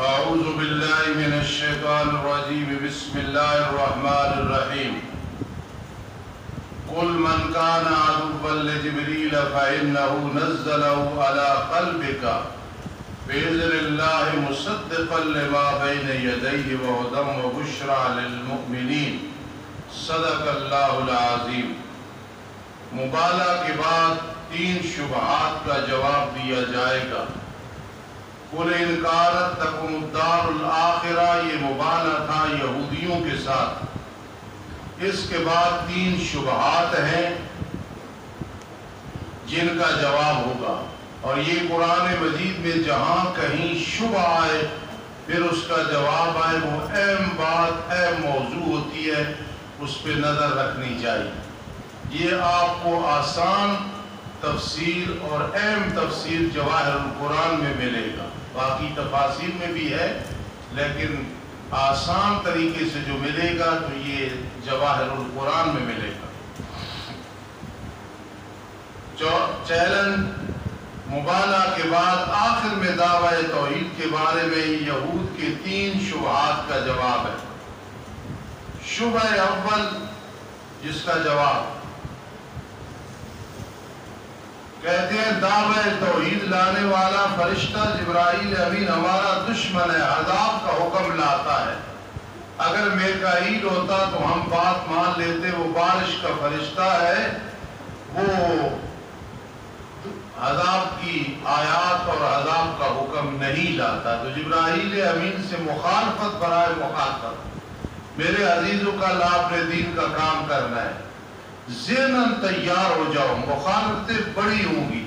أعوذ بالله من الشيطان الرجيم بسم الله الرحمن الرحيم قل من كان عدوا لجبريل فإنه نزله على قلبك بإذن الله مصدقا لما بين يديه وهدى وبشرى للمؤمنين صدق اللہ العظیم۔ مبالغہ کے بعد 3 شبہات کا جواب دیا جائے گا۔ قل ان کانت تکم الدار الآخرہ، یہ مبالغہ تھا یہودیوں کے ساتھ۔ اس کے بعد 3 شبہات ہیں جن کا جواب ہوگا، اور یہ قرآن مجید میں جہاں کہیں شبہ آئے پھر اس کا جواب آئے، وہ اہم بات، اہم موضوع ہوتی ہے، اس پہ نظر رکھنی چاہیے۔ یہ آپ کو آسان تفسیر اور اہم تفسیر جواہر القرآن میں ملے گا، باقی تفاسیر میں بھی ہے لیکن آسان طریقے سے جو ملے گا تو یہ جواہر القرآن میں ملے گا۔ چیلنج مبالغہ کے بعد آخر میں دعوی توحید کے بارے میں یہود کے 3 شبہات کا جواب ہے۔ شبہ اول جس کا جواب کہتے ہیں دعوی توحید لانے والا فرشتہ جبرائیل امین ہمارا دشمن ہے، عذاب کا حکم لاتا ہے۔ اگر میکائیل ہوتا تو ہم بات مان لیتے، وہ بارش کا فرشتہ ہے، وہ عذاب کی آیات اور عذاب کا حکم نہیں لاتا۔ تو جبرائیل امین سے مخالفت برائے مخالفت، میرے عزیزوں کا اپنے دین کا کام کرنا ہے، ذہناً تیار ہو جاؤ۔ مخالفتیں بڑی ہوں گی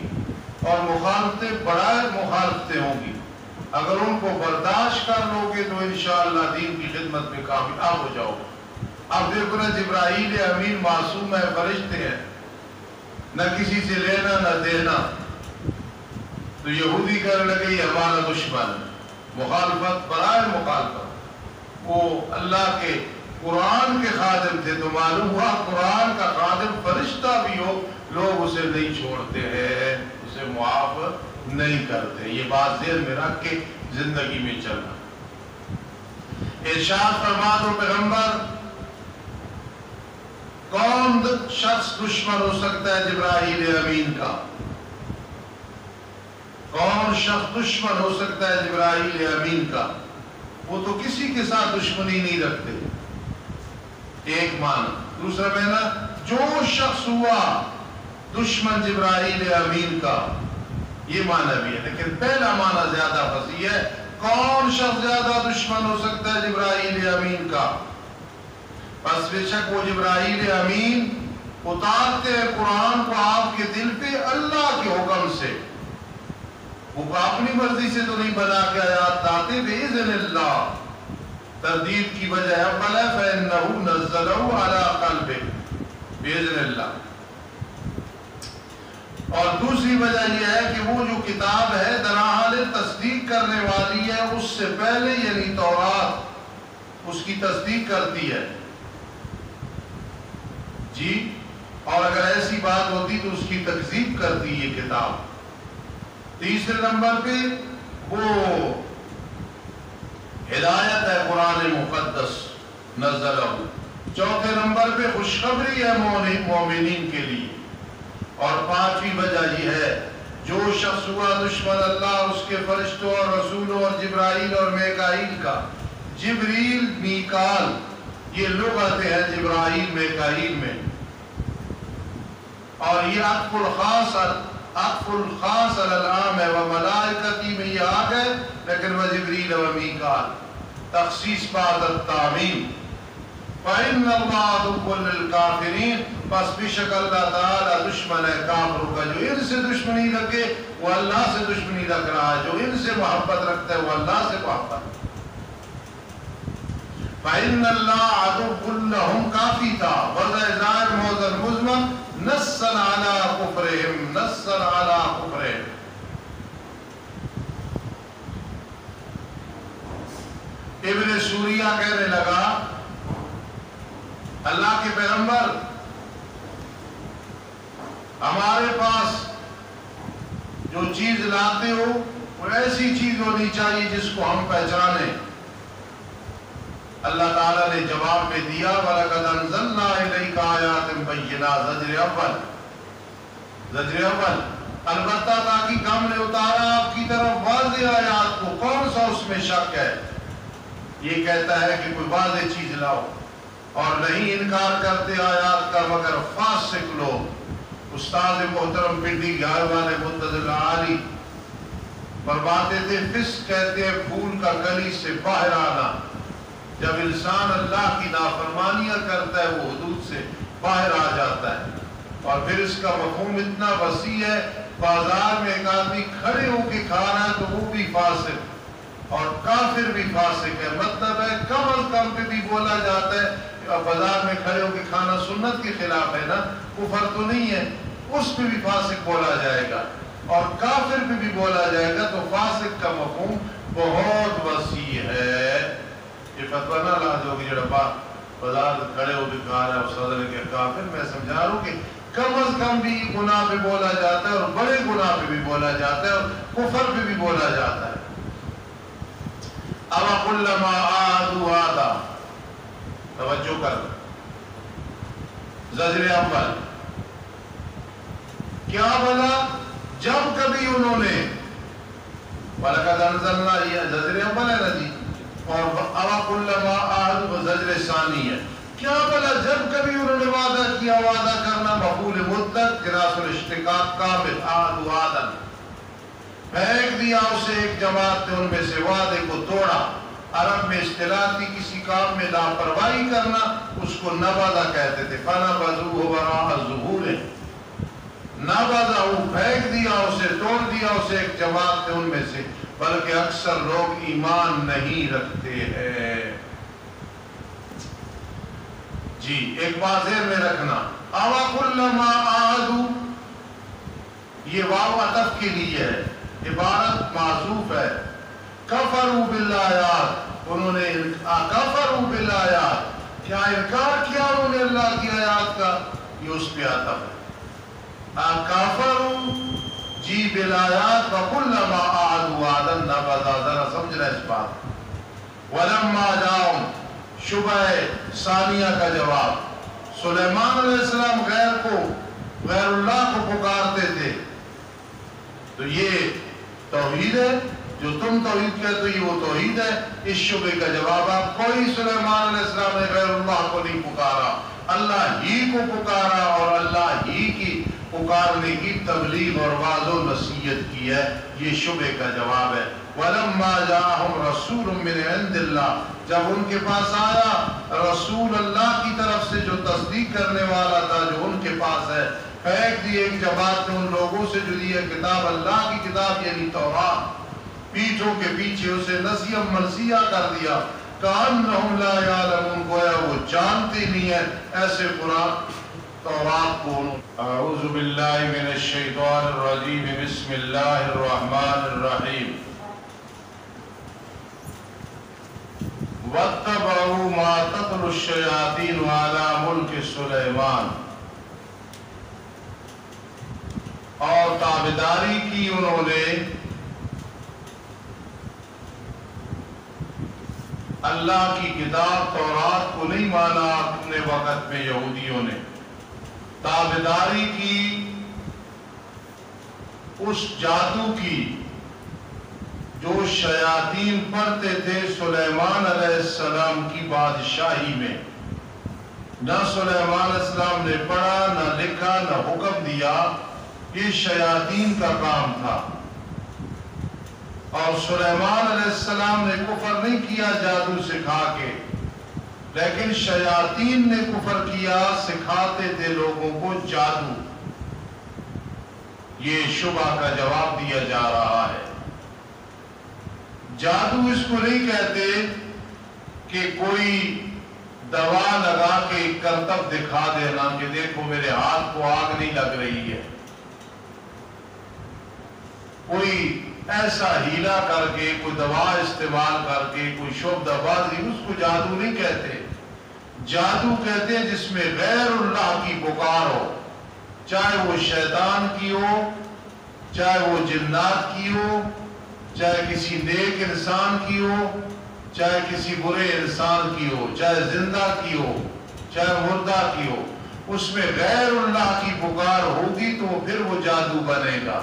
اور مخالفتیں برائے مخالفتیں ہوں گی، اگر ان کو برداشت کر لو گے تو انشاءاللہ دین کی خدمت میں کامیاب ہو جاؤ گے۔ اب دیکھو نا، جبرائیل امین معصوم ہے، فرشتے ہیں، نہ کسی سے لینا نہ دینا، تو یہودی کہنے لگے یہ ہمارا دشمن ہے، مخالفت برائے مخالفت۔ وہ اللہ کے قرآن کے خادم تھے تو معلوم ہوا قرآن کا خادم فرشتہ بھی ہو لوگ اسے نہیں چھوڑتے ہیں، اسے معاف نہیں کرتے۔ یہ بات ذہن میں رکھ کے زندگی میں چلنا۔ ارشاد فرما دو پیغمبر، کون شخص دشمن ہو سکتا ہے جبرائیل امین کا؟ کون شخص دشمن ہو سکتا ہے جبرائیل امین کا؟ وہ تو کسی کے ساتھ دشمنی نہیں رکھتے، ایک معنی۔ دوسرا معنی، جو شخص ہوا دشمن جبرائیل امین کا، یہ معنی بھی ہے، لیکن پہلا معنی زیادہ فصیح ہے۔ کون شخص زیادہ دشمن ہو سکتا ہے جبرائیل امین کا؟ پس بے شک وہ جبرائیل امین اتارتے ہیں قرآن کو آپ کے دل پہ اللہ کے حکم سے، وہ اپنی مرضی سے تو نہیں بنا کے آیات لاتے، بِإِذْنِ اللہ۔ تردید کی وجہ اول ہے فَإِنَّهُ نَزَّلَهُ عَلَىٰ قَلْبِكَ بِإِذْنِ اللہ، اور دوسری وجہ یہ ہے کہ وہ جو کتاب ہے دراحال تصدیق کرنے والی ہے، اس سے پہلے یعنی تورات اس کی تصدیق کرتی ہے جی، اور اگر ایسی بات ہوتی تو اس کی تکذیب کرتی یہ کتاب۔ تیسرے نمبر پہ وہ ہدایت ہے قرآن مقدس نزلہ۔ چوتھے نمبر پہ خوشخبری ہے مومنین کے لیے، اور پانچویں وجہ یہ ہے جو شخص ہوا دشمن اللہ، اس کے فرشتوں اور رسولوں اور جبرائیل اور میکائیل کا۔ جبریل میکال یہ لغتیں ہیں جبرائیل میکائیل میں، اور یہ عطف الخاص علی العام ہے، وملائکتی میں یہ آ گئے لیکن وہ جبریل و میکال تخصیص بعد التعمیم۔ فَإِنَّ اللَّهَ عَدُوٌّ لِلْكَافِرِينَ، پس بے شک اللہ تعالیٰ دشمن ہے کافروں کا۔ جو ان سے دشمنی رکھے وہ اللہ سے دشمنی رکھ رہا ہے، جو ان سے محبت رکھتا ہے وہ اللہ سے محبت۔ فَإِنَّ اللَّهَ عَدُوٌّ لَهُمْ کافی تھا، وضع ظاہر موضع مضمن، نصًا علی کفرہم، نصًا علی کفرہم۔ ابن سوریہ کہنے لگا اللہ کے پیغمبر ہمارے پاس جو چیز لاتے ہو وہ ایسی چیز ہونی چاہیے جس کو ہم پہچانیں۔ اللہ تعالیٰ نے جواب میں دیا وَلَقَدْ أَنزَلْنَا إِلَيْكَ آيَاتٍ بَيِّنَاتٍ، زجر اول، البتہ تاکہ ہم نے اتارا آپ کی طرف واضح آیات کو، کون سا اس میں شک ہے؟ یہ کہتا ہے کہ کوئی واضح چیز لاؤ، اور نہیں انکار کرتے آیات کا مگر فاسق لوگ۔ استاد محترم پنڈی گھر والے متضل عالی فرماتے تھے فسق کہتے ہیں پھول کا کلی سے باہر آنا۔ جب انسان اللہ کی نافرمانیاں کرتا ہے وہ حدود سے باہر آ جاتا ہے، اور پھر اس کا مفہوم اتنا وسیع ہے، بازار میں ایک آدمی کھڑے ہو کے کھا رہا ہے تو وہ بھی فاسق اور کافر بھی فاسق ہے۔ مطلب ہے کم از کم پہ بھی بولا جاتا ہے بازار میں کھڑے ہو کے کھانا سنت کے خلاف ہے نا، کفر تو نہیں ہے، اس پہ بھی فاسق بولا جائے گا، اور کافر پہ بھی بولا جائے گا، تو فاسق کا مفہوم بہت وسیع ہے۔ یہ فتویٰ نہ لا جو کہ جڑا بازار کھڑے ہو کے کھا رہا ہے اس صدر کے کافر، میں سمجھا رہا ہوں کہ کم از کم بھی گناہ پہ بولا جاتا ہے، اور بڑے گناہ پہ بھی بولا جاتا ہے، اور کفر پہ بھی بولا جاتا ہے۔ أَوَكُلَّمَا عَاهَدُوا عَادًا، توجہ کر، زجر اول، کیا بلا جب کبھی انہوں نے، وَلَقَدْ أَنزَلْنَا، یہ زجر اول ہے نا جی، اور أَوَكُلَّمَا عَاهَدُوا زجر ثانی ہے، کیا بلا جب کبھی انہوں نے وعدہ کیا، وعدہ کرنا مفعول مطلق جناس الاشتقاق کامل، عَادُوا عَادًا، پھینک دیا اسے ایک جماعت نے ان میں سے، وعدے کو توڑا۔ عرب میں اصطلاح تھی کسی کام میں لاپرواہی کرنا، اس کو نبذہ کہتے تھے، فَنَبَذُوهُ وَرَاءَ ظُهُورِهِمْ، نبذہ، پھینک دیا اسے، توڑ دیا اسے ایک جماعت نے ان میں سے، بلکہ اکثر لوگ ایمان نہیں رکھتے ہیں۔ جی ایک بات ذہن میں رکھنا، أَوَكُلَّمَا عَاهَدُوا، یہ واو عطف کے لیے ہے، عبارت معذوف ہے۔ کفروا بالآیات، انہوں نے کفروا بالآیات، کیا انکار کیا انہوں نے اللہ کی آیات کا، یہ اس پہ عطف ہے۔ کفروا جی بالآیات وَكُلَّمَا عَاهَدُوا عَادًا نَبَذَا، ذرا سمجھنا اس بات۔ وَلَمَّا جَاءَهُمْ، شبہ ثانیہ کا جواب، سلیمان علیہ السلام غیر اللہ کو پکارتے تھے، تو یہ توحید ہے، جو تم توحید کہتے ہو یہ وہ توحید ہے۔ اس شبہ کا جواب آپ، کوئی سلیمان علیہ السلام نے غیر اللہ کو نہیں پکارا، اللہ ہی کو پکارا، اور اللہ ہی کی پکارنے کی تبلیغ اور وعظ و نصیحت کی ہے، یہ شبہ کا جواب ہے۔ وَلَمَّا جَاءَهُمْ رَسُولٌ مِّنْ عِندِ اللَّهِ، جب ان کے پاس آیا رسول اللہ کی طرف سے جو تصدیق کرنے والا تھا، جو ان کے پاس ہے، پھینک دی ایک جماعت نے ان لوگوں سے جو دی ہے کتاب، اللہ کی کتاب یعنی تورات، پیٹھوں کے پیچھے اسے نسیہ منسیہ کر دیا، کأنہم لا یعلمون، گویا وہ جانتے نہیں ہیں ایسے قرآن تورات کو۔ اعوذ باللہ من الشیطان الرجیم، بسم اللہ الرحمن الرحیم۔ وَاتَّبَعُوا مَا تَتْلُو الشَّيَاطِينُ عَلَى مُلْكِ سُلَيْمَانَ، اور تابعداری کی انہوں نے اللہ کی کتاب تورات کو نہیں مانا اپنے وقت میں یہودیوں نے، تابعداری کی اس جادو کی جو شیاطین پڑھتے تھے سلیمان علیہ السلام کی بادشاہی میں۔ نہ سلیمان علیہ السلام نے پڑھا، نہ لکھا، نہ حکم دیا، یہ شیاطین کا کام تھا۔ اور سلیمان علیہ السلام نے کفر نہیں کیا جادو سکھا کے، لیکن شیاطین نے کفر کیا، سکھاتے تھے لوگوں کو جادو۔ یہ شبہ کا جواب دیا جا رہا ہے۔ جادو اس کو نہیں کہتے کہ کوئی دوا لگا کے کرتب دکھا دینا کہ دیکھو میرے ہاتھ کو آگ نہیں لگ رہی ہے، کوئی ایسا ہیلا کر کے، کوئی دوا استعمال کر کے، کوئی شبدہ بازی، اس کو جادو نہیں کہتے۔ جادو کہتے ہیں جس میں غیر اللہ کی پکار ہو، چاہے وہ شیطان کی ہو، چاہے وہ جنات کی ہو، چاہے کسی نیک انسان کی ہو، چاہے کسی برے انسان کی ہو، چاہے زندہ کی ہو، چاہے مردہ کی ہو، اس میں غیر اللہ کی پکار ہوگی تو پھر وہ جادو بنے گا۔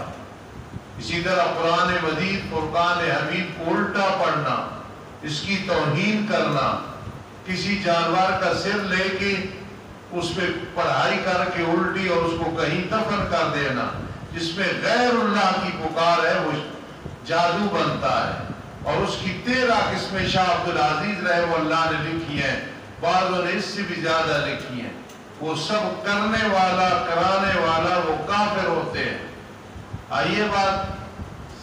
اسی طرح قرآن مجید فرقان حمید کو الٹا پڑھنا، اس کی توہین کرنا، کسی جانور کا سر لے کے اس پہ پڑھائی کر کے الٹی اور اس کو کہیں دفن کر دینا، جس میں غیر اللہ کی پکار ہے، وہ جادو بنتا ہے۔ اور اس کی 13 قسمیں شاہ عبدالعزیز رحمہ اللہ نے لکھی ہیں، بعضوں نے اس سے بھی زیادہ لکھی ہیں۔ وہ سب کرنے والا، کرانے والا وہ کافر ہوتے ہیں۔ آئیے بات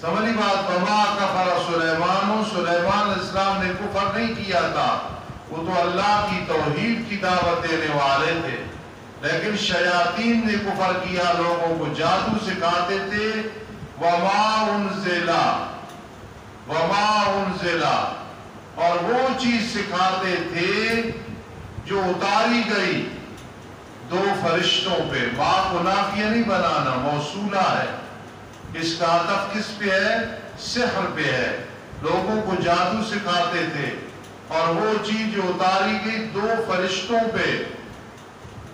سمجھی بات، وما کفر سلیمان، سلیمان علیہ السلام نے کفر نہیں کیا تھا، وہ تو اللہ کی توحید کی دعوت دینے والے تھے، لیکن شیاطین نے کفر کیا، لوگوں کو جادو سکھاتے تھے۔ وما انزلا، اور وہ چیز سکھاتے تھے جو اتاری گئی 2 فرشتوں پہ۔ ما کو نافیہ نہیں بنانا، موصولہ ہے، اس کا عطف کس پہ ہے؟ سحر پہ ہے۔ لوگوں کو جادو سکھاتے تھے، اور وہ چیز جو اتاری گئی 2 فرشتوں پہ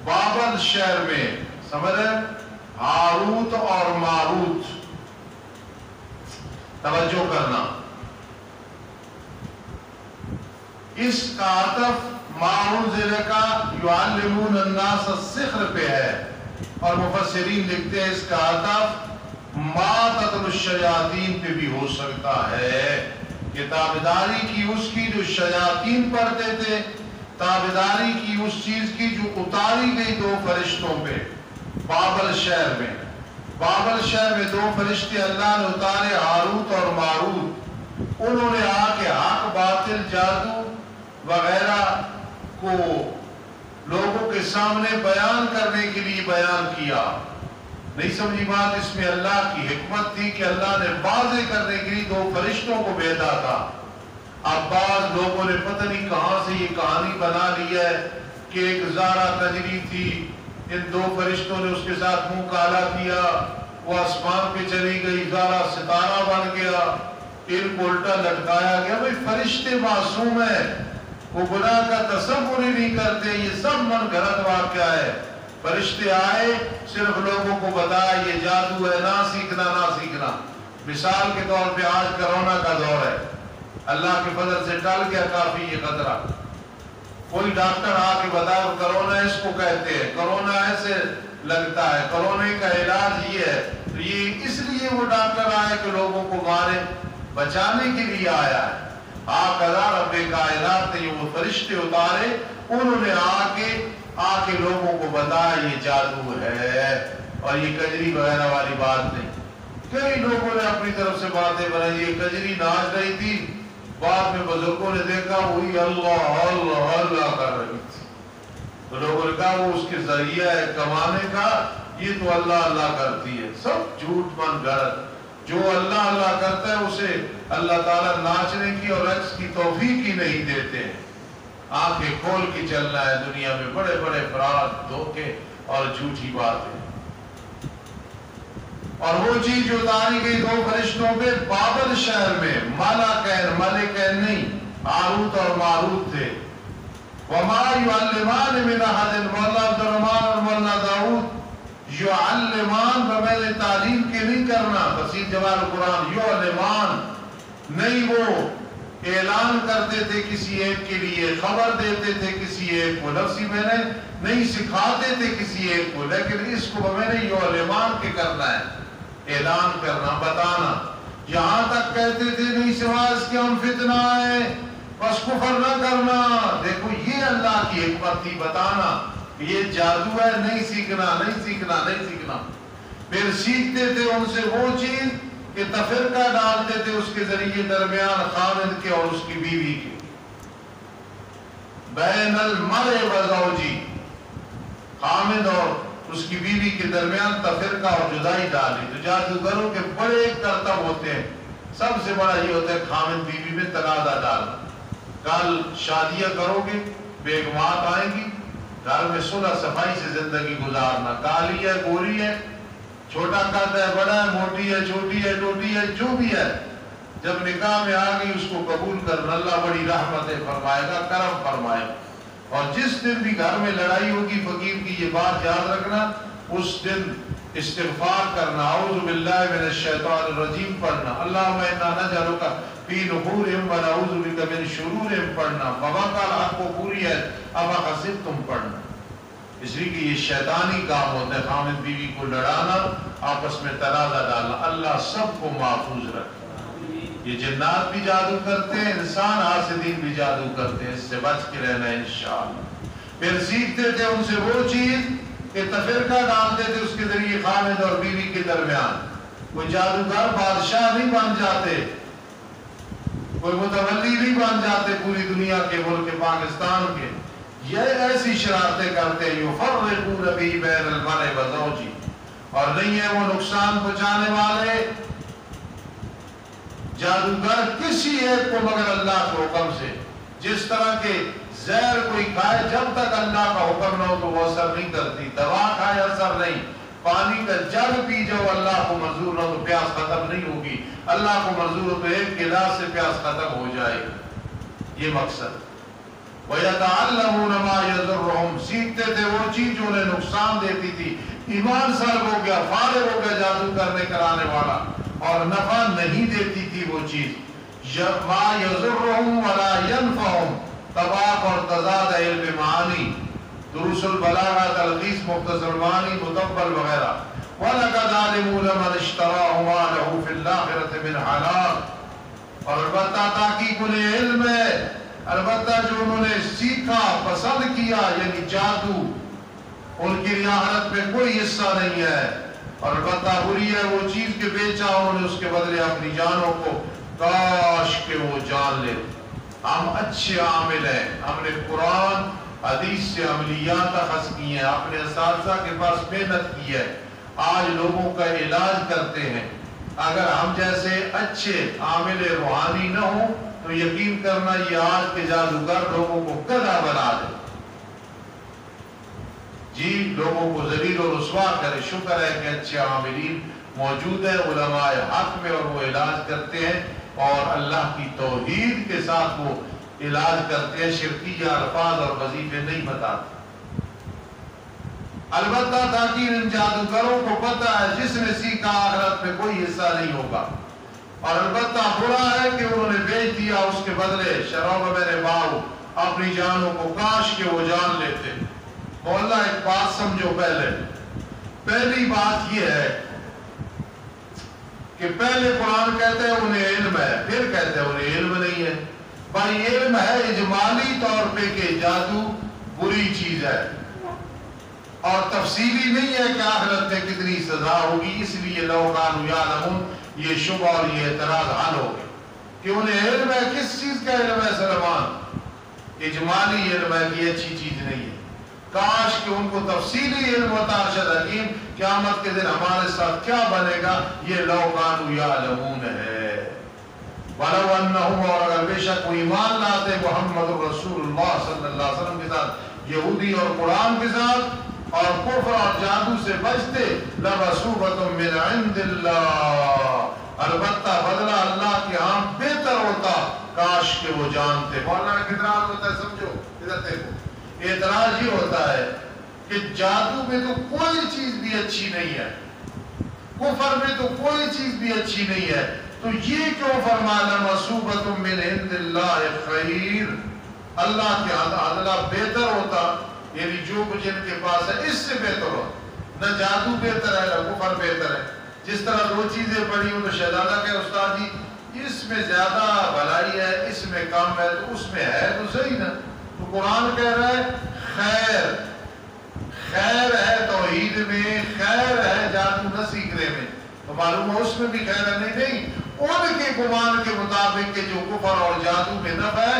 بابل شہر میں، سمجھ رہے ہیں؟ ہاروت اور ماروت۔ توجہ کرنا، اس کا عطف ما انزل کا یعلمون الناس السحر پہ ہے، اور مفسرین لکھتے ہیں اس کا عطف ما تتلو الشیاطین پہ بھی ہو سکتا ہے، کہ تابعداری کی اس کی جو شیاطین پڑھتے تھے، تابعداری کی اس چیز کی جو اتاری گئی 2 فرشتوں پہ بابل شہر میں۔ بابل شہر میں 2 فرشتے اللہ نے اتارے، ہاروت اور ماروت۔ انہوں نے آ کے حق باطل جادو وغیرہ کو لوگوں کے سامنے بیان کرنے کے لیے بیان کیا۔ نہیں سمجھی بات، اس میں اللہ کی حکمت تھی کہ اللہ نے واضح کرنے کے لیے 2 فرشتوں کو بھیجا تھا۔ اب بعض لوگوں نے پتہ نہیں کہاں سے یہ کہانی بنا لی ہے کہ ایک زارہ کجری تھی، ان 2 فرشتوں نے اس کے ساتھ منہ کالا کیا، وہ آسمان پہ چلی گئی، زارہ ستارہ بن گیا، ان کو الٹا لٹکایا گیا۔ بھئی فرشتے معصوم ہیں، وہ گناہ کا تصور ہی نہیں کرتے، یہ سب من گھڑت واقعہ ہے۔ فرشتے آئے، صرف لوگوں کو بتایا یہ جادو ہے، نہ سیکھنا نہ سیکھنا۔ مثال کے طور پہ آج کرونا کا دور ہے، اللہ کے فضل سے ٹل گیا کافی یہ خطرہ۔ کوئی ڈاکٹر آ کے بتایا کرونا اس کو کہتے ہیں، کرونا ایسے لگتا ہے، کرونے کا علاج یہ ہے، تو یہ اس لیے وہ ڈاکٹر آئے کہ لوگوں کو مارے، بچانے کے لیے آیا ہے۔ رب کائنات نے وہ فرشتے اتارے، انہوں نے آ کے لوگوں کو بتایا یہ جادو ہے، اور یہ کجری وغیرہ والی بات نہیں۔ کئی لوگوں نے اپنی طرف سے باتیں بنائی، یہ کجری ناچ رہی تھی، بعد میں بزرگوں نے دیکھا وہی اللہ اللہ اللہ کر رہی تھی، تو لوگوں نے کہا وہ اس کے ذریعہ ہے کمانے کا، یہ تو اللہ اللہ کرتی ہے۔ سب جھوٹ من گھڑت، جو اللہ اللہ کرتا ہے اسے اللہ تعالیٰ ناچنے کی اور رقص کی توفیق ہی نہیں دیتے۔ آنکھیں کھول کے چلنا ہے، دنیا میں بڑے بڑے فراڈ، دھوکے اور جھوٹی باتیں۔ اور وہ چیز جو اتاری گئی 2 فرشتوں پہ بابل شہر میں، ملکین نہیں، ہاروت اور ماروت تھے۔ وما يعلمان من احد، مولا عبد الرحمن اور مولا داؤد، یعلمان بمعنی تعلیم کے نہیں کرنا، بصیر جمال قرآن، یعلمان نہیں، وہ اعلان کرتے تھے کسی ایک کے لیے، خبر دیتے تھے کسی ایک کو، لفظی میں نہیں سکھاتے تھے کسی ایک کو، لیکن اس کو میں نے یعلمان کے کرنا ہے، اعلان کرنا، بتانا۔ یہاں تک کہتے تھے نہیں سوائے اس کے ہم فتنہ آئے، بس کفر نہ کرنا۔ دیکھو یہ اللہ کی حکمت تھی، بتانا یہ جادو ہے، نہیں سیکھنا نہیں سیکھنا نہیں سیکھنا۔ پھر سیکھتے تھے ان سے وہ چیز کہ تفرقہ ڈالتے تھے اس کے ذریعے درمیان خاوند کے اور اس کی بیوی کے، بین المرء و زوجی، خاوند اور اس کی بیوی کے درمیان تفرقہ اور جدائی ڈالی۔ تو جادوگروں کے بڑے کرتب ہوتے ہیں، سب سے بڑا یہ ہوتا ہے خاوند بیوی میں تنازع ڈالنا۔ کل شادیاں کرو گے، بیگمات آئیں گی، گھر میں صلح صفائی سے زندگی گزارنا، کالی ہے گوری ہے، چھوٹا قد ہے بڑا ہے، موٹی ہے چھوٹی ہے ٹوٹی ہے، جو بھی ہے، جب نکاح میں آ گئی اس کو قبول کرنا، اللہ بڑی رحمتیں فرمائے گا، کرم فرمائے گا۔ اور جس دن بھی گھر میں لڑائی ہوگی فقیر کی یہ بات یاد رکھنا، اس دن استغفار کرنا، اعوذ باللہ من الشیطان الرجیم پڑھنا، اللہم انا نجعلک فی نحورہم ونعوذ بک من شرورہم پڑھنا، ووقع الحق و پوری ہے ابا حسبتم پڑھنا۔ اس لیے کہ یہ شیطانی کام ہوتا ہے، خامد بیوی کو لڑانا، آپس میں تنازع ڈالنا۔ اللہ سب کو محفوظ رکھے۔ یہ جنات بھی جادو کرتے ہیں، انسان حاسدین بھی جادو کرتے ہیں، اس سے بچ کے رہنا انشاءاللہ۔ پھر سیکھتے تھے ان سے وہ چیز کہ تفرقہ ڈالتے تھے اس کے ذریعے خامد اور بیوی کے درمیان۔ کوئی جادوگر بادشاہ نہیں بن جاتے، کوئی متولی نہیں بن جاتے پوری دنیا کے ملک پاکستان کے۔ یہ ایسی شرارتیں کرتے ہیں یفرقون بہ بین المرء وزوجہ، اور نہیں ہے وہ نقصان پہنچانے والے جادوگر کسی ایک کو مگر اللہ کے حکم سے۔ جس طرح کے زہر کوئی کھائے جب تک اللہ کا حکم نہ ہو تو وہ اثر نہیں کرتی، دوا کھائے اثر نہیں، پانی کا جگ پی جاؤ اللہ کو منظور نہ ہو تو پیاس ختم نہیں ہوگی، اللہ کو منظور ہو تو ایک گلاس سے پیاس ختم ہو جائے گی۔ یہ مقصد۔ وَيَتَعَلَّمُونَ مَا يَضُرُّهُمْ، سیکھتے تھے وہ چیز جو انہیں نقصان دیتی تھی۔ ایمان سلب ہو گیا، فارغ ہو گیا جادو کرنے کرانے والا، اور نفع نہیں دیتی تھی وہ چیز۔ مَا يَضُرُّهُمْ وَلَا يَنْفَعُهُمْ، طباق اور تضاد علم معانی، دروس البلاغہ، تلخیص مختصر المعانی، مدبل وغیرہ۔ وَلَقَدْ عَلِمُوا لَمَنِ اشْتَرَاهُ مَا لَهُ فِي الْآخِرَةِ مِنْ خَلَاقٍ، اور البتہ تحقیق انہیں علم ہے، البتہ جو انہوں نے سیکھا پسند کیا یعنی جادو، ان کی آخرت میں کوئی حصہ نہیں ہے، اور البتہ بری ہے وہ چیز کے بیچا انہوں نے اس کے بدلے اپنی جانوں کو، کاش کہ وہ جان لے۔ ہم اچھے عامل ہیں، ہم نے قرآن حدیث سے عملیات اخذ کی ہیں، اپنے اساتذہ کے پاس محنت کی ہے، آج لوگوں کا علاج کرتے ہیں۔ اگر ہم جیسے اچھے عامل روحانی نہ ہوں تو یقین کرنا یہ آج کے جادوگر لوگوں کو گدھا بنا دے، جی لوگوں کو ذلیل و رسوا کرے۔ شکر ہے کہ اچھے عاملین موجود ہیں علماء حق میں، اور وہ علاج کرتے ہیں اور اللہ کی توحید کے ساتھ وہ علاج کرتے ہیں، شرکیہ الفاظ اور وظیفے نہیں بتاتے۔ البتہ تاکہ ان جادوگروں کو پتہ ہے جس نے سیکھا آخرت میں کوئی حصہ نہیں ہوگا، اور البتہ برا ہے کہ انہوں نے بیچ دیا اس کے بدلے شراب میرے باؤ اپنی جانوں کو، کاش کہ وہ جان لیتے۔ مولا ایک بات سمجھو، پہلی بات یہ ہے کہ پہلے قرآن کہتے ہیں انہیں علم ہے، پھر کہتے ہیں انہیں علم نہیں ہے۔ بھائی علم ہے اجمالی طور پہ کہ جادو بری چیز ہے، اور تفصیلی نہیں ہے کہ آخرت میں کتنی سزا ہوگی، اس لیے لو کانوا یعلمون یہ شبہ اور یہ اعتراض حل ہو گئے کہ انہیں علم ہے۔ کس چیز کا علم ہے سلمان؟ اجمالی علم ہے کہ یہ اچھی چیز نہیں ہے۔ کاش کہ ان کو تفصیلی علم ہوتا ارشد حکیم، قیامت کے دن ہمارے ساتھ کیا بنے گا، یہ لو کانوا یعلمون ہے۔ وَلَوْ أَنَّهُمْ، اور اگر بے شک وہ ایمان لاتے محمد رسول اللہ صلی اللہ علیہ وسلم کے ساتھ، یہودی اور قرآن کے ساتھ، اور کفر اور جادو سے بچتے، لَمَثُوبَةٌ مِّنْ عِنْدِ اللَّهِ، البتہ بدلہ اللہ کے ہاں بہتر ہوتا، کاش کہ وہ جانتے۔ مولانا اعتراض ہوتا ہے، سمجھو ادھر دیکھو، اعتراض یہ ہوتا ہے کہ جادو میں تو کوئی چیز بھی اچھی نہیں ہے، کفر میں تو کوئی چیز بھی اچھی نہیں ہے، تو یہ کیوں فرمانا مَثُوبَةٌ مِّنْ عِنْدِ اللَّهِ خَيْرٌ، اللہ کے عدلہ بہتر ہوتا، یعنی جو کچھ ان کے پاس ہے اس سے بہتر ہوتا۔ نہ جادو بہتر ہے نہ کفر بہتر ہے۔ جس طرح دو چیزیں پڑھی ہوں تو شہزادہ کہ استاد جی اس میں زیادہ بھلائی ہے، اس میں کم ہے، تو اس میں ہے تو صحیح نا۔ تو قرآن کہہ رہا ہے خیر، خیر ہے توحید میں، خیر ہے جادو نہ سیکھنے میں، تو معلوم ہے اس میں بھی خیر ہے؟ نہیں، ان کے گمان کے مطابق کہ جو کفر اور جادو میں نفع ہے،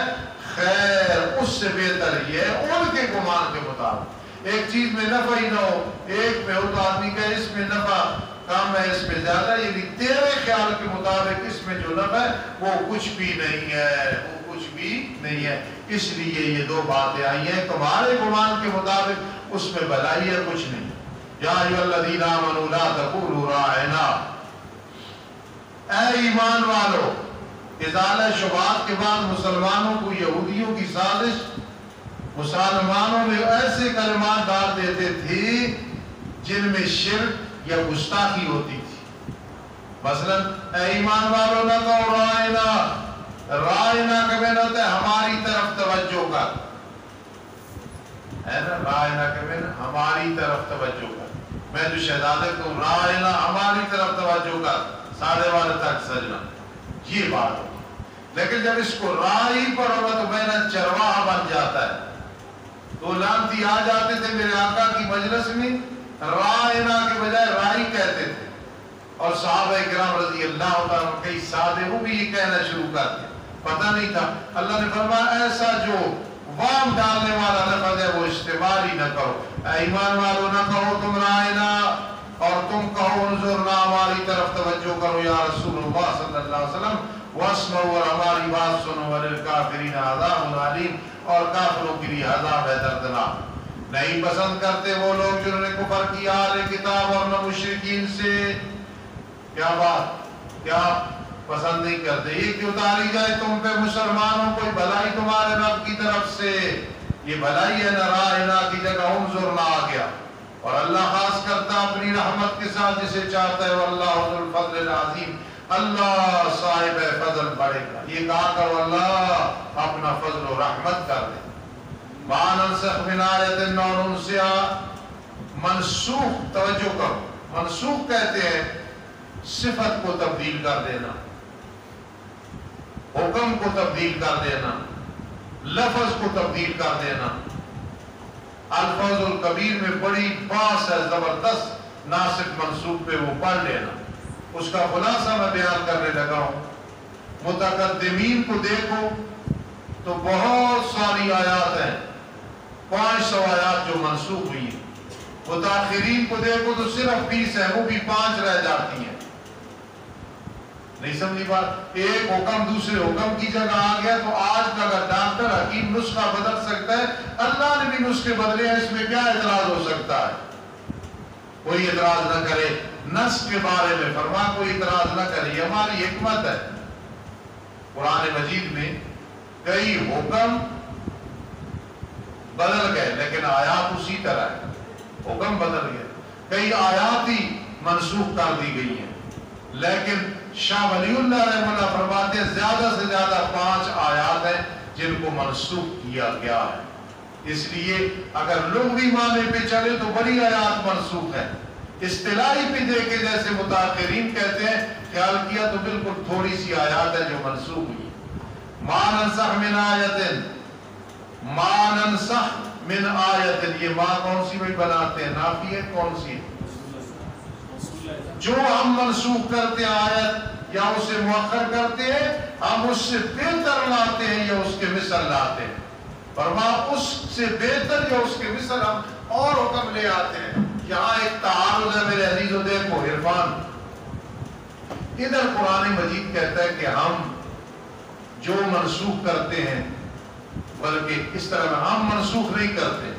خیر اس سے بہتر یہ ہے ان کے گمان کے مطابق۔ ایک چیز میں نفع ہی نہ ہو، ایک میں ہو تو آدمی کا اس میں نفع کم ہے اس میں زیادہ، یعنی تیرے خیال کے مطابق اس میں جو نفع ہے وہ کچھ بھی نہیں ہے، وہ کچھ بھی نہیں ہے۔ اس لیے یہ دو باتیں آئی ہیں، تمہارے گمان کے مطابق اس میں بھلائی ہے، کچھ نہیں۔ یا ایھا الذین آمنوا لا تقولوا راعنا، اے ایمان والو ازالہ شبہات کے بعد مسلمانوں کو یہودیوں کی سازش، مسلمانوں میں ایسے کلمات ڈال دیتے تھے جن میں شرک یا گستاخی ہوتی تھی۔ مثلا اے ایمان والوں نہ کہو رائنا، رائنا کے معنی ہوتا ہے ہماری طرف توجہ کر، ہے نا، رائنا کے معنی ہماری طرف توجہ کر۔ میں جو شہزادے کو رائنا ہماری طرف توجہ کر، سادے والے تک سجنا، یہ بات ہوتی۔ لیکن جب اس کو رائی پر ہوگا تو میں نے چرواہا بن جاتا ہے۔ تو لانتی آ جاتے تھے میرے آقا کی مجلس میں، رائنا کے بجائے رائی کہتے تھے، اور صحابہ کرام رضی اللہ تعالیٰ کئی سادے وہ بھی یہ کہنا شروع کرتے، پتہ نہیں تھا۔ اللہ نے فرمایا ایسا جو وام ڈالنے والا لفظ ہے وہ استعمال ہی نہ کرو۔ اے ایمان والو نہ کہو تم رائنا، اور تم کہو انظرنا، ہماری طرف توجہ کرو یا رسول اللہ صلی اللہ علیہ وسلم، واسمعوا، اور ہماری بات سنو، وللکافرین عذاب علیم، اور کافروں کے لیے عذاب ہے دردناک۔ نہیں پسند کرتے وہ لوگ جنہوں نے کفر کیا اہل کتاب اور نہ مشرکین سے۔ کیا بات، کیا پسند نہیں کرتے؟ یہ کہ اتاری جائے تم پہ مسلمانوں کوئی بھلائی تمہارے رب کی طرف سے، یہ بھلائی ہے، نہ رائنا کی جگہ انظرنا آ گیا۔ اور اللہ خاص کرتا اپنی رحمت کے ساتھ جسے چاہتا ہے، واللہ ذو الفضل العظیم، اللہ صاحب فضل بڑے گا۔ یہ کہا کرو اللہ اپنا فضل و رحمت کر دے۔ ما ننسخ من آیت او ننسیھا، منسوخ، توجہ کرو، منسوخ کہتے ہیں صفت کو تبدیل کر دینا، حکم کو تبدیل کر دینا، لفظ کو تبدیل کر دینا۔ الفاظ الکبیر میں بڑی باس ہے زبردست، ناسخ منسوخ پہ وہ پڑھ لینا۔ اس کا خلاصہ میں بیان کرنے لگا ہوں۔ متقدمین کو دیکھو تو بہت ساری آیات ہیں، 500 آیات جو منسوخ ہوئی ہیں۔ متاخرین کو دیکھو تو صرف 20 ہیں، وہ بھی 5 رہ جاتی ہیں۔ نہیں سمجھی بات؟ ایک حکم دوسرے حکم کی جگہ آ گیا تو آج کا اگر ڈاکٹر حکیم نسخہ بدل سکتا ہے، اللہ نے بھی نسخے بدلے ہیں، اس میں کیا اعتراض ہو سکتا ہے؟ کوئی اعتراض نہ کرے۔ نس کے بارے میں فرما کوئی اعتراض نہ کرے، یہ ہماری حکمت ہے۔ قرآن مجید میں کئی حکم بدل گئے لیکن آیات اسی طرح ہے، حکم بدل گئے، کئی آیات ہی منسوخ کر دی گئی ہیں، لیکن شاہ ولی اللہ رحمہ اللہ فرماتے ہیں زیادہ سے زیادہ 5 آیات ہیں جن کو منسوخ کیا گیا ہے۔ اس لیے اگر لغوی معنی پہ چلے تو بڑی آیات منسوخ ہے، اصطلاحی پہ دیکھے جیسے متاخرین کہتے ہیں، خیال کیا تو بالکل تھوڑی سی آیات ہے جو منسوخ ہوئی۔ ما ننسخ من آیت، ما ننسخ من آیت، یہ ما کون سی میں بناتے ہیں؟ نافی ہے، کون سی ہے؟ جو ہم منسوخ کرتے ہیں آیت یا اسے مؤخر کرتے ہیں، ہم اس سے بہتر لاتے ہیں یا اس کے مثل لاتے ہیں۔ فرما اس سے بہتر یا اس کے مثل ہم اور حکم لے آتے ہیں۔ یہاں ایک تعارض ہے میرے عزیزو، دیکھو عرفان، ادھر قرآن مجید کہتا ہے کہ ہم جو منسوخ کرتے ہیں، بلکہ اس طرح ہم منسوخ نہیں کرتے،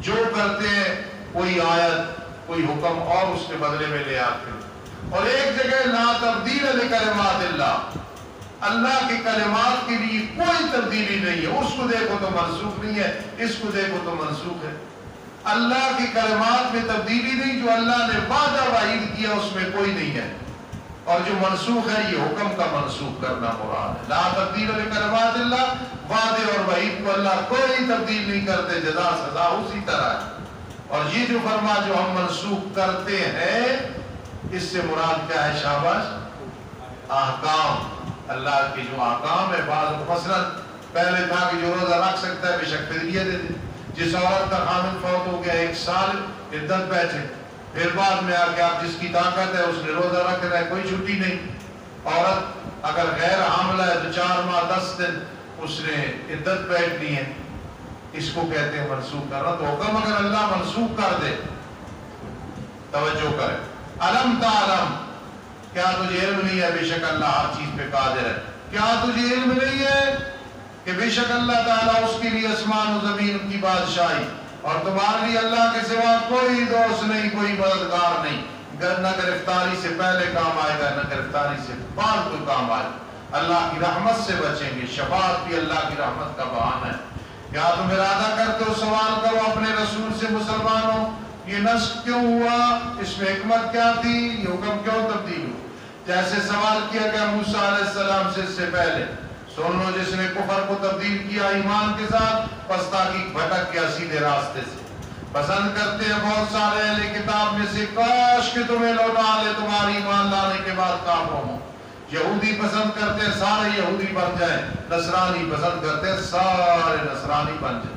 جو کرتے ہیں کوئی آیت کوئی حکم اور اس کے بدلے میں لے آتے ہیں۔ اور ایک جگہ لا تبدیل لکلمات اللہ، اللہ کے کلمات کے لیے کوئی تبدیلی نہیں ہے، اس کو دیکھو تو منسوخ نہیں ہے، اس کو دیکھو تو منسوخ ہے۔ اللہ کی کلمات میں تبدیلی نہیں، جو اللہ نے وعدہ وعید کیا اس میں کوئی نہیں ہے، اور جو منسوخ ہے یہ حکم کا منسوخ کرنا مراد ہے۔ لا تبدیل لکلمات اللہ، وعدے اور وعید کو اللہ کوئی تبدیل نہیں کرتے، جزا سزا اسی طرح ہے۔ اور یہ جو فرما جو ہم منسوخ کرتے ہیں، اس سے مراد کیا ہے؟ شاباش، احکام، اللہ کے جو احکام ہے۔ بعض مثلا پہلے تھا کہ جو روزہ رکھ سکتا ہے بے شک فدیہ دے دے، جس عورت کا خامن فوت ہو گیا 1 سال عدت بیٹھے، پھر بعد میں آ کے آپ جس کی طاقت ہے اس نے روزہ رکھنا ہے، کوئی چھٹی نہیں۔ عورت اگر غیر حاملہ ہے تو 4 ماہ 10 دن اس نے عدت بیٹھنی ہے، اس کو کہتے ہیں منسوخ کرنا۔ تو حکم اگر اللہ منسوخ کر دے، توجہ کرے، علم تعلم، کیا تجھے علم نہیں ہے بے شک اللہ ہر چیز پہ قادر ہے؟ کیا تجھے علم نہیں ہے کہ بے شک اللہ تعالیٰ اس کے لیے آسمان و زمین کی بادشاہی، اور تمہارے لیے اللہ کے سوا کوئی دوست نہیں، کوئی مددگار نہیں، نہ گرفتاری سے پہلے کام آئے گا، نہ گرفتاری سے بعد کوئی کام آئے گا۔ اللہ کی رحمت سے بچیں گے۔ شفاعت بھی اللہ کی رحمت کا بہانہ ہے۔ کیا تم ارادہ کرتے ہو، سوال کرو اپنے رسول سے مسلمانوں، یہ نسخ کیوں ہوا، اس میں حکمت کیا تھی، یہ حکم کیوں تبدیل ہوا؟ جیسے سوال کیا گیا موسیٰ علیہ السلام سے اس سے پہلے، سن لو جس نے کفر کو تبدیل کیا ایمان کے ساتھ، پس تاکہ بھٹک گیا سیدھے راستے سے۔ پسند کرتے ہیں بہت سارے اہل کتاب میں سے، کاش کہ تمہیں لوٹا لے تمہاری ایمان لانے کے بعد کافروں ہوں۔ یہودی پسند کرتے ہیں سارے یہودی بن جائیں، نصرانی پسند کرتے ہیں سارے نصرانی بن جائیں۔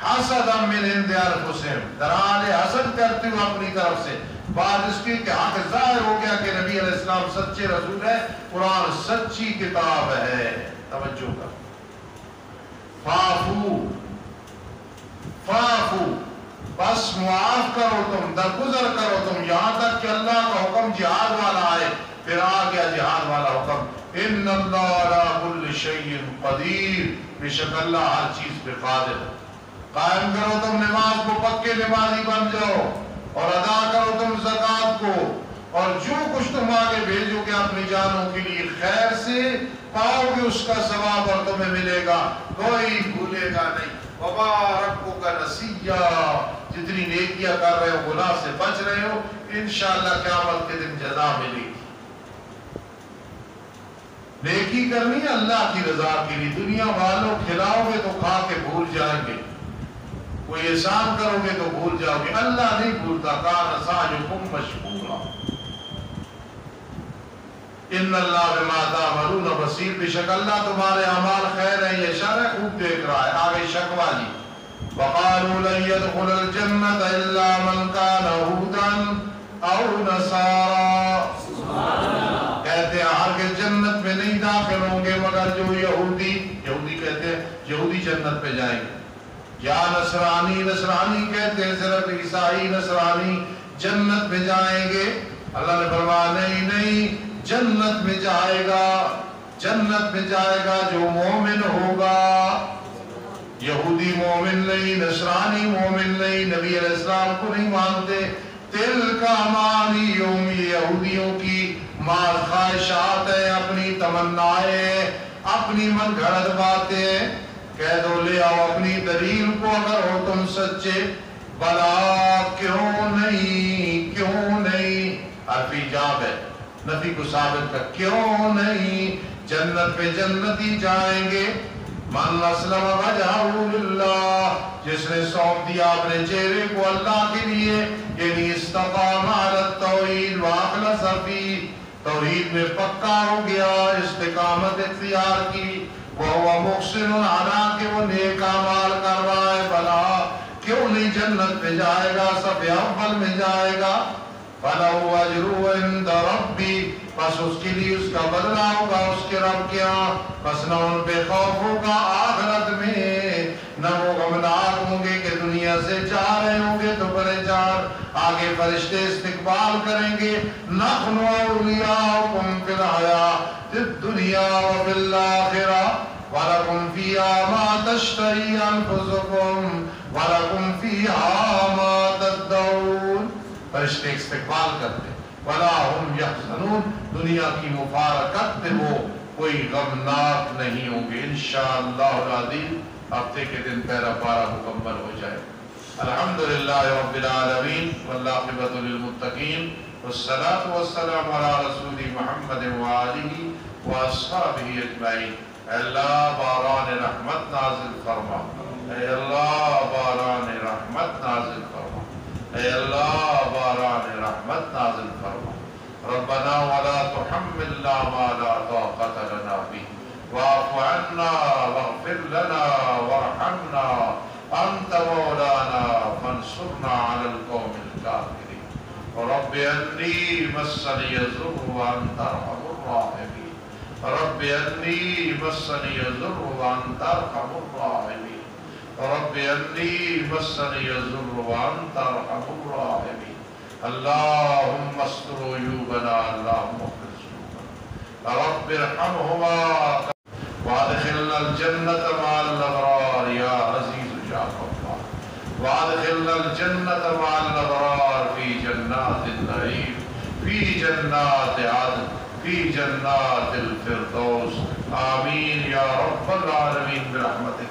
حسد من عند انفسہم، درحال حسد کرتے ہو اپنی طرف سے، بعد اس کی کہ حق ظاہر ہو گیا کہ نبی علیہ السلام سچے رسول ہے، قرآن سچی کتاب ہے۔ توجہ کر، فاعفو بس معاف کرو تم، درگزر کرو تم، یہاں تک کہ اللہ کا حکم جہاد والا آئے۔ پھر آ گیا جہاد والا حکم، ان اللہ علی کل شیء قدیر، بے شک اللہ ہر چیز پہ قادر ہے۔ قائم کرو تم نماز کو، پکے نمازی بن جاؤ، اور ادا کرو تم زکوٰۃ کو، اور جو کچھ تم آگے بھیجو گے اپنی جانوں کے لیے خیر سے، پاؤ گے اس کا ثواب اور تمہیں ملے گا، کوئی بھولے گا نہیں۔ وما ربک نسیٰ، جتنی نیکیاں کر رہے ہو، گناہ سے بچ رہے ہو، انشاءاللہ قیامت کے دن جزا ملے گی۔ نیکی کرنی ہے اللہ کی رضا کے لیے، دنیا والوں کھلاؤ گے تو کھا کے بھول جائیں گے، کوئی احسان کرو گے تو بھول جاؤ گے، اللہ نہیں بھولتا۔ کان سعیکم مشکورا، ان اللہ بما تعملون بصیر، بے شک اللہ تمہارے اعمال خیر ہے یہ شر ہے خوب دیکھ رہا ہے۔ آگے شک والی، وقالوا لن يدخل الجنة الا من كان هودا او نصارا، کہتے ہیں ہرگز جنت میں نہیں داخل ہوں گے مگر جو یہودی کہتے ہیں یہودی جنت پہ جائیں گے، یا نصرانی کہتے ہیں صرف عیسائی نصرانی جنت میں جائیں گے۔ اللہ نے فرمایا نہیں، جنت میں جائے گا جو مومن ہوگا، یہودی مومن نہیں، نصرانی مومن نہیں، نبی علیہ السلام کو نہیں مانتے۔ تلک امانیہم، یہودیوں کی ماذ خواہشات ہیں، اپنی تمنائیں، اپنی من گھڑت باتیں، کہہ دو لے آؤ اپنی دلیل کو اگر ہو تم سچے۔ بلا کیوں نہیں، حرف ایجاب ہے، نفی کو ثابت کر، کیوں نہیں، جنت پہ جنتی جائیں گے۔ من اسلم وجہہ للہ، جس نے سونپ دیا اپنے چہرے کو اللہ کے لیے، یعنی استقام علی التوحید واخلص فیہ، توحید میں پکا ہو گیا، استقامت اختیار کی، وہو محسن علی، کہ وہ نیک اعمال کر رہا ہے۔ بلا کیوں نہیں، جنت میں جائے گا، سب اول میں جائے گا۔ فَلَهُ أَجْرُهُ عِنْدَ رَبِّهِ، بس اس کے لیے اس کا بدلہ ہوگا اس کے رب کے ہاں۔ بس نہ ان پہ خوف ہوگا آخرت میں، نہ وہ غمناک ہوں گے کہ دنیا سے جا رہے ہوں گے تو پریشان۔ آگے فرشتے استقبال کریں گے، نحن اولیاؤکم فی الحیاۃ الدنیا وفی الآخرہ وَلَكُمْ فِيهَا مَا تَشْتَهِي أَنفُسُكُمْ وَلَكُمْ فِيهَا مَا تَدَّعُونَ، فرشتے استقبال کرتے، وَلَا هُمْ يَحْزَنُونَ، دنیا کی مفارقت میں وہ کوئی غمناک نہیں ہوں گے انشاءاللہ العظیم۔ ہفتے کے دن پہلا پارہ مکمل ہو جائے۔ الحمدللہ رب العالمین والعاقبۃ للمتقین، والصلاة والسلام علی رسول محمد وآلہ واصحابہ اجمعین۔ اے اللہ باران رحمت نازل فرما، اے اللہ باران رحمت نازل فرما، اے اللہ باران رحمت نازل فرما۔ ربنا ولا تحملنا ما لا طاقة لنا به واعف عنا واغفر لنا وارحمنا أنت مولانا فانصرنا على القوم الكافرين۔ رب أني مسني الضر وأنت أرحم الراحمين، رب أني مسني الضر وأنت أرحم الراحمين، رب أني مسني الضر وأنت أرحم الراحمين۔ اللهم استر عيوبنا، اللهم اغفر ذنوبنا، رب ارحمهما وادخلنا الجنة مع الأبرار يا عزيز يا غفار، وادخلنا الجنة مع الأبرار في جنات النعيم۔ فی جنات عدن فی جنات الفردوس آمین یا رب العالمین برحمتک